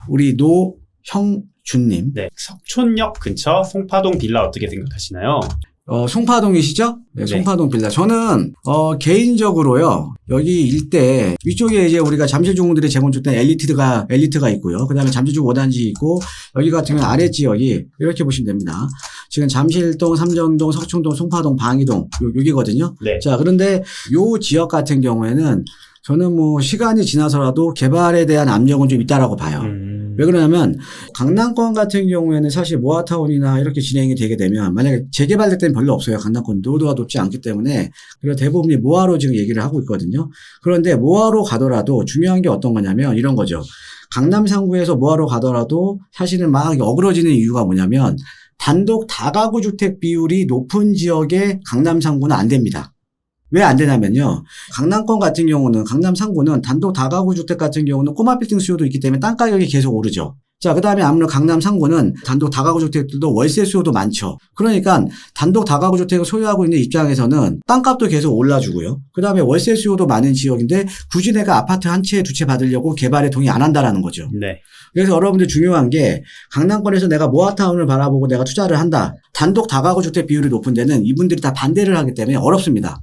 우리 노형준님. 네. 석촌역 근처 송파동 빌라 어떻게 생각하시나요? 송파동이시죠? 네, 네. 송파동 빌라. 저는, 개인적으로요, 여기 일대, 위쪽에 이제 우리가 잠실중공들이 재건축된 엘리트가 있고요. 그 다음에 잠실중 5단지 있고, 여기 같은 경우는 아랫지역이, 이렇게 보시면 됩니다. 지금 잠실동, 삼정동, 석촌동, 송파동, 방이동, 여기거든요. 네. 자, 그런데 요 지역 같은 경우에는 저는 뭐 시간이 지나서라도 개발에 대한 압력은 좀 있다라고 봐요. 왜 그러냐면 강남권 같은 경우에는 사실 모아타운이나 이렇게 진행이 되게 되면 만약에 재개발될 때는 별로 없어요. 강남권 노도가 높지 않기 때문에. 그래서 대부분이 모아로 지금 얘기를 하고 있거든요. 그런데 모아로 가더라도 중요한 게 어떤 거냐면 이런 거죠. 강남 상구에서 모아로 가더라도 사실은 막 어그러지는 이유가 뭐냐면 단독 다가구 주택 비율이 높은 지역의 강남 상구는 안 됩니다. 왜 안 되냐면요. 강남권 같은 경우는 강남 상구는 단독 다가구 주택 같은 경우는 꼬마 빌딩 수요도 있기 때문에 땅 가격이 계속 오르죠. 자, 그 다음에 아무래도 강남 상구는 단독 다가구 주택들도 월세 수요도 많죠. 그러니까 단독 다가구 주택을 소유하고 있는 입장에서는 땅값도 계속 올라주고요. 그 다음에 월세 수요도 많은 지역인데 굳이 내가 아파트 한 채, 두 채 받으려고 개발에 동의 안 한다라는 거죠. 네. 그래서 여러분들 중요한 게 강남권에서 내가 모아타운을 바라보고 내가 투자를 한다. 단독 다가구 주택 비율이 높은 데는 이분들이 다 반대를 하기 때문에 어렵습니다.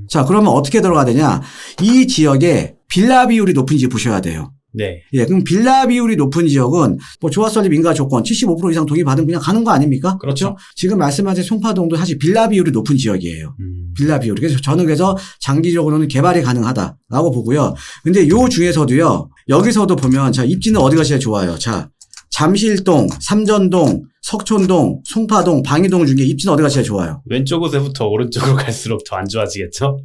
자, 그러면 어떻게 들어가야 되냐? 이 지역에 빌라 비율이 높은 집 보셔야 돼요. 네. 예, 그럼 빌라 비율이 높은 지역은 뭐 조합설립 인가 조건 75% 이상 동의 받으면 그냥 가는 거 아닙니까? 그렇죠. 지금 말씀하신 송파동도 사실 빌라 비율이 높은 지역이에요. 빌라 비율. 그래서 저는 그래서 장기적으로는 개발이 가능하다라고 보고요. 근데 요 중에서도요. 여기서도 보면 자, 입지는 어디가 제일 좋아요? 자, 잠실동, 삼전동, 석촌동, 송파동, 방이동 중에 입지는 어디가 제일 좋아요? 왼쪽으로부터 오른쪽으로 갈수록 더 안 좋아지겠죠?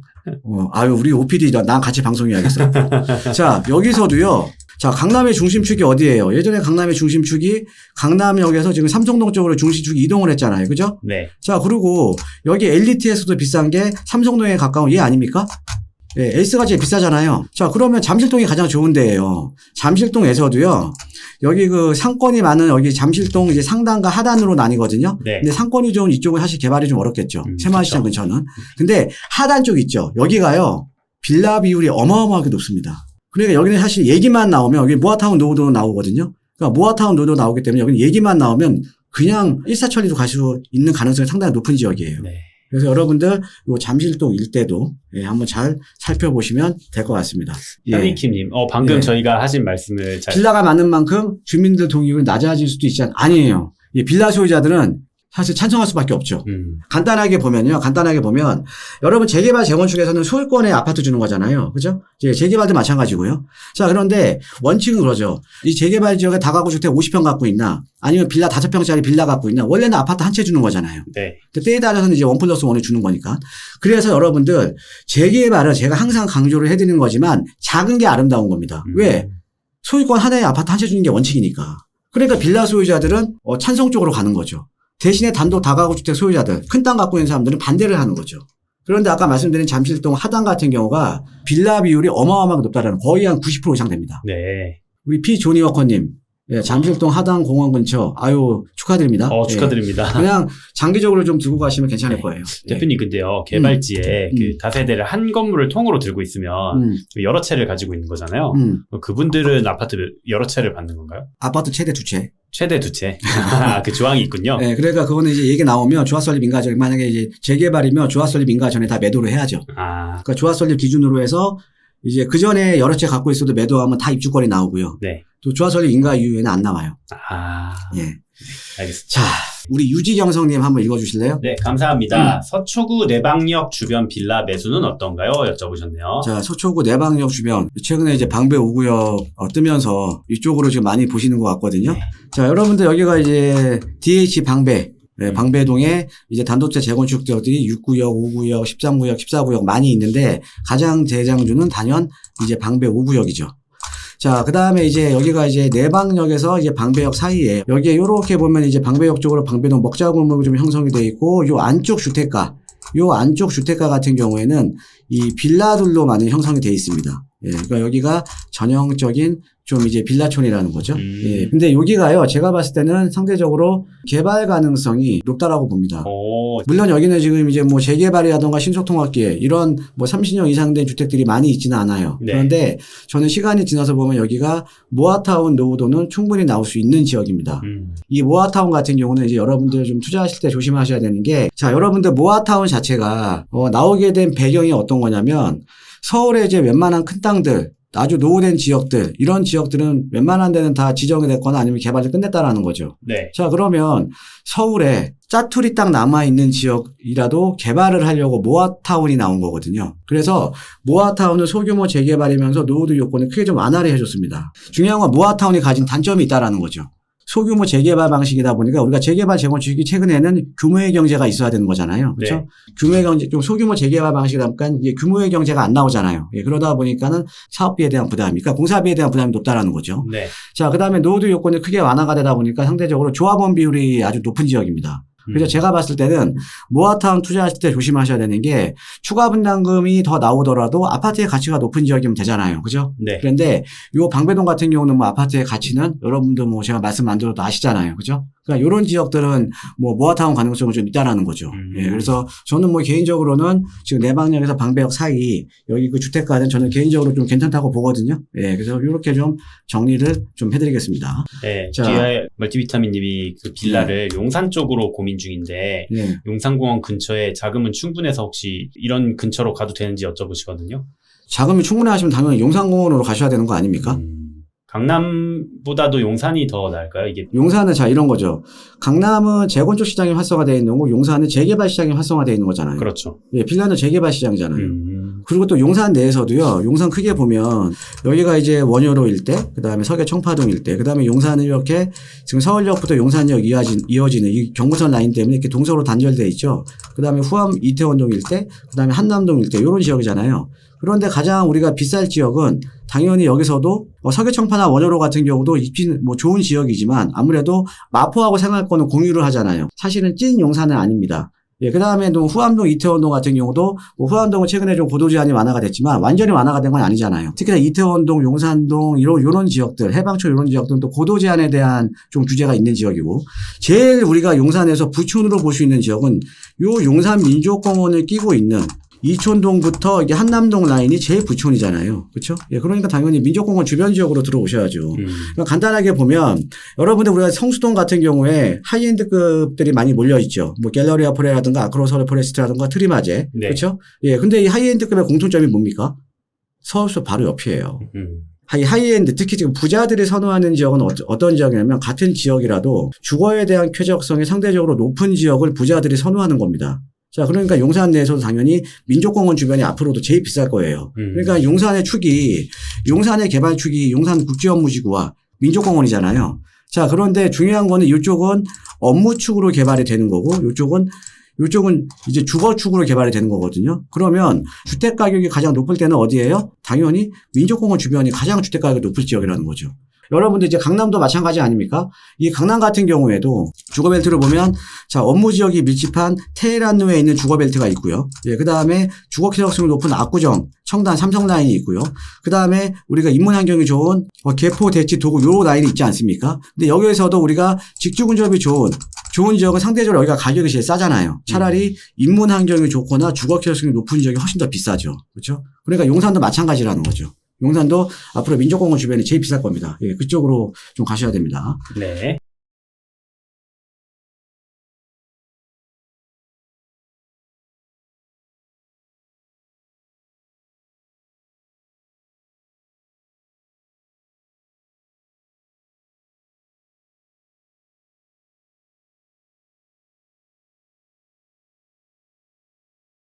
아유, 우리 OPD 랑 같이 방송해야겠어. 자, 여기서도요. 자, 강남의 중심축이 어디예요? 예전에 강남의 중심축이 강남역에서 지금 삼성동 쪽으로 중심축이 이동을 했잖아요. 그죠? 네. 자, 그리고 여기 엘리트에서도 비싼 게 삼성동에 가까운 얘 아닙니까? 네, 에이스가 제일 비싸잖아요. 자, 그러면 잠실동이 가장 좋은 데예요. 잠실동에서도요. 여기 그 상권이 많은 여기 잠실동 이제 상단과 하단으로 나뉘거든요. 네. 근데 상권이 좋은 이쪽은 사실 개발이 좀 어렵겠죠. 새마을시장 그렇죠. 근처는. 근데 하단 쪽 있죠. 여기가요. 빌라 비율이 어마어마하게 높습니다. 그러니까 여기는 사실 얘기만 나오면 여기 모아타운 노도 나오거든요. 그러니까 모아타운 노도 나오기 때문에 여기는 얘기만 나오면 그냥 일사천리로 갈 수 있는 가능성이 상당히 높은 지역이에요. 네. 그래서 여러분들 요 잠실동 일대도 한번 잘 살펴보시면 될 것 같습니다. 현이킴님, 방금 예. 저희가 하신 말씀을 잘. 빌라가 많은 만큼 주민들 동의율이 낮아질 수도 있지 아니에요. 이 빌라 소유자들은 사실 찬성할 수밖에 없죠. 간단하게 보면 여러분 재개발 재건축에서는 소유권에 아파트 주는 거잖아요. 그죠? 이제 재개발도 마찬가지고요. 자, 그런데 원칙은 그러죠. 이 재개발 지역에 다가구 주택 50평 갖고 있나 아니면 빌라 5평짜리 빌라 갖고 있나 원래는 아파트 한 채 주는 거잖아요. 네. 때에 따라서는 이제 1+1을 주는 거니까. 그래서 여러분들 재개발을 제가 항상 강조를 해드리는 거지만 작은 게 아름다운 겁니다. 왜? 소유권 하나에 아파트 한 채 주는 게 원칙이니까. 그러니까 빌라 소유자들은 찬성 쪽으로 가는 거죠. 대신에 단독 다가구 주택 소유자들, 큰 땅 갖고 있는 사람들은 반대를 하는 거죠. 그런데 아까 말씀드린 잠실동 하단 같은 경우가 빌라 비율이 어마어마하게 높다라는 거의 한 90% 이상 됩니다. 네. 우리 조니워커님, 예, 잠실동 하단 공원 근처, 아유, 축하드립니다. 축하드립니다. 예, 그냥 장기적으로 좀 두고 가시면 괜찮을 거예요. 대표님, 근데요, 개발지에 그 다세대를 한 건물을 통으로 들고 있으면 여러 채를 가지고 있는 거잖아요. 그분들은 아파트 여러 채를 받는 건가요? 아파트 최대 2채. 최대 2채. 그 조항이 있군요. 네, 그러니까 그거는 이제 얘기 나오면 조합설립 인가전, 만약에 이제 재개발이면 조합설립 인가 전에 다 매도를 해야죠. 아. 그러니까 조합설립 기준으로 해서 이제 그 전에 여러 채 갖고 있어도 매도하면 다 입주권이 나오고요. 네. 또 조합설립 인가 이후에는 안 나와요. 아. 예. 알겠습니다. 자, 우리 유지경성님 한번 읽어주실래요? 네, 감사합니다. 서초구 내방역 주변 빌라 매수는 어떤가요? 여쭤보셨네요. 자, 서초구 내방역 주변. 최근에 이제 방배 5구역 뜨면서 이쪽으로 지금 많이 보시는 것 같거든요. 네. 자, 여러분들 여기가 이제 DH 방배. 네, 방배동에 이제 단독재 재건축 지역들이 6구역, 5구역, 13구역, 14구역 많이 있는데 가장 대장주는 단연 이제 방배 5구역이죠. 자, 그 다음에 이제 여기가 이제 내방역에서 이제 방배역 사이에 여기에 요렇게 보면 이제 방배역 쪽으로 방배동 먹자골목이 좀 형성이 되어 있고 요 안쪽 주택가 같은 경우에는 이 빌라들로 많이 형성이 되어 있습니다. 예, 그러니까 여기가 전형적인 좀 이제 빌라촌이라는 거죠. 예. 근데 여기가요, 제가 봤을 때는 상대적으로 개발 가능성이 높다라고 봅니다. 물론 여기는 지금 이제 뭐 재개발이라던가 신속통합기에 이런 뭐 30년 이상 된 주택들이 많이 있지는 않아요. 네. 그런데 저는 시간이 지나서 보면 여기가 모아타운 노후도는 충분히 나올 수 있는 지역입니다. 이 모아타운 같은 경우는 이제 여러분들 좀 투자하실 때 조심하셔야 되는 게, 자, 여러분들 모아타운 자체가 나오게 된 배경이 어떤 거냐면, 서울에 이제 웬만한 큰 땅들, 아주 노후된 지역들, 이런 지역들은 웬만한 데는 다 지정이 됐거나 아니면 개발이 끝냈다라는 거죠. 네. 자, 그러면 서울에 짜투리 땅 남아있는 지역이라도 개발을 하려고 모아타운이 나온 거거든요. 그래서 모아타운은 소규모 재개발이면서 노후도 요건을 크게 좀 완화를 해줬습니다. 중요한 건 모아타운이 가진 단점이 있다라는 거죠. 소규모 재개발 방식이다 보니까 우리가 재개발 재건축이 최근에는 규모의 경제가 있어야 되는 거잖아요. 그렇죠? 네. 규모의 경제, 좀 소규모 재개발 방식이다 보니까 이제 규모의 경제가 안 나오잖아요. 예, 그러다 보니까는 사업비에 대한 부담이, 그러니까 공사비에 대한 부담이 높다라는 거죠. 네. 자, 그 다음에 노후도 요건이 크게 완화가 되다 보니까 상대적으로 조합원 비율이 아주 높은 지역입니다. 그래서 제가 봤을 때는 모아타운 투자하실 때 조심하셔야 되는 게, 추가 분담금이 더 나오더라도 아파트의 가치가 높은 지역이면 되잖아요. 그죠? 네. 그런데 요 방배동 같은 경우는 뭐 아파트의 가치는 여러분도 뭐 제가 말씀 안 드려도 아시잖아요. 그죠? 그러니까 이런 지역들은 뭐 모아타운 가능성이 좀 있다라는 거죠. 예, 그래서 저는 뭐 개인적으로는 지금 내방역에서 방배역 사이 여기 그 주택가는 저는 개인적으로 좀 괜찮다고 보거든요. 예, 그래서 이렇게 좀 정리를 좀 해드리겠습니다. 네. 자, GI 멀티비타민님이 그 빌라를 용산 쪽으로 고민 중인데, 예. 용산공원 근처에 자금은 충분해서 혹시 이런 근처로 가도 되는지 여쭤보시거든요. 자금이 충분하시면 당연히 용산공원으로 가셔야 되는 거 아닙니까? 강남보다도 용산이 더 나을까요? 이게 용산은 자 이런 거죠. 강남은 재건축 시장이 활성화되어 있는 거고, 용산은 재개발 시장이 활성화되어 있는 거잖아요. 그렇죠. 예, 빌라는 재개발 시장이잖아요. 그리고 또 용산 내에서도요, 용산 크게 보면 여기가 이제 원효로 일대, 그 다음에 서계 청파동 일대, 그 다음에 용산은 이렇게 지금 서울역부터 용산역 이어지는 이 경부선 라인 때문에 이렇게 동서로 단절되어 있죠. 그 다음에 후암 이태원동 일대, 그 다음에 한남동 일대, 이런 지역이잖아요. 그런데 가장 우리가 비쌀 지역은 당연히 여기서도 서계청파나 원효로 같은 경우도 입지는 뭐 좋은 지역이지만 아무래도 마포하고 생활권은 공유를 하잖아요. 사실은 찐 용산은 아닙니다. 예, 그 다음에 또 후암동, 이태원동 같은 경우도 뭐 후암동은 최근에 좀 고도 제한이 완화가 됐지만 완전히 완화가 된 건 아니잖아요. 특히나 이태원동, 용산동 이런 지역들, 해방촌 이런 지역들은 또 고도 제한에 대한 좀 규제가 있는 지역이고, 제일 우리가 용산에서 부촌으로 볼 수 있는 지역은 요 용산 민족공원을 끼고 있는 이촌동부터 이게 한남동 라인이 제일 부촌이잖아요. 그렇죠? 예, 그러니까 당연히 민족공원 주변 지역으로 들어오셔야죠. 그러니까 간단하게 보면 여러분들 우리가 성수동 같은 경우에 하이엔드급들이 많이 몰려 있죠. 뭐 갤러리아 포레라든가 아크로서울 포레스트라든가 트리마제. 네. 그렇죠? 예, 근데 이 하이엔드급의 공통점이 뭡니까? 서울숲 바로 옆이에요. 하이엔드, 특히 지금 부자들이 선호하는 지역은 어떤 지역이냐면 같은 지역이라도 주거에 대한 쾌적성이 상대적으로 높은 지역을 부자들이 선호하는 겁니다. 자, 그러니까 용산 내에서도 당연히 민족공원 주변이 앞으로도 제일 비쌀 거예요. 그러니까 용산의 개발 축이 용산국제업무지구와 민족공원이잖아요. 자, 그런데 중요한 거는 이쪽은 업무축으로 개발이 되는 거고, 이쪽은 이제 주거축으로 개발이 되는 거거든요. 그러면 주택 가격이 가장 높을 때는 어디예요? 당연히 민족공원 주변이 가장 주택 가격이 높을 지역이라는 거죠. 여러분들 이제 강남도 마찬가지 아닙니까? 이 강남 같은 경우에도 주거벨트를 보면, 자, 업무 지역이 밀집한 테헤란로에 있는 주거벨트가 있고요. 예, 그 다음에 주거 쾌적성이 높은 압구정, 청담, 삼성 라인이 있고요. 그 다음에 우리가 인문 환경이 좋은 개포, 대치, 도구 요 라인이 있지 않습니까? 근데 여기에서도 우리가 직주 근접이 좋은 지역은 상대적으로 여기가 가격이 제일 싸잖아요. 차라리 인문 환경이 좋거나 주거 쾌적성이 높은 지역이 훨씬 더 비싸죠. 그렇죠? 그러니까 용산도 마찬가지라는 거죠. 용산도 앞으로 민족공원 주변이 제일 비쌀 겁니다. 예, 그쪽으로 좀 가셔야 됩니다. 네.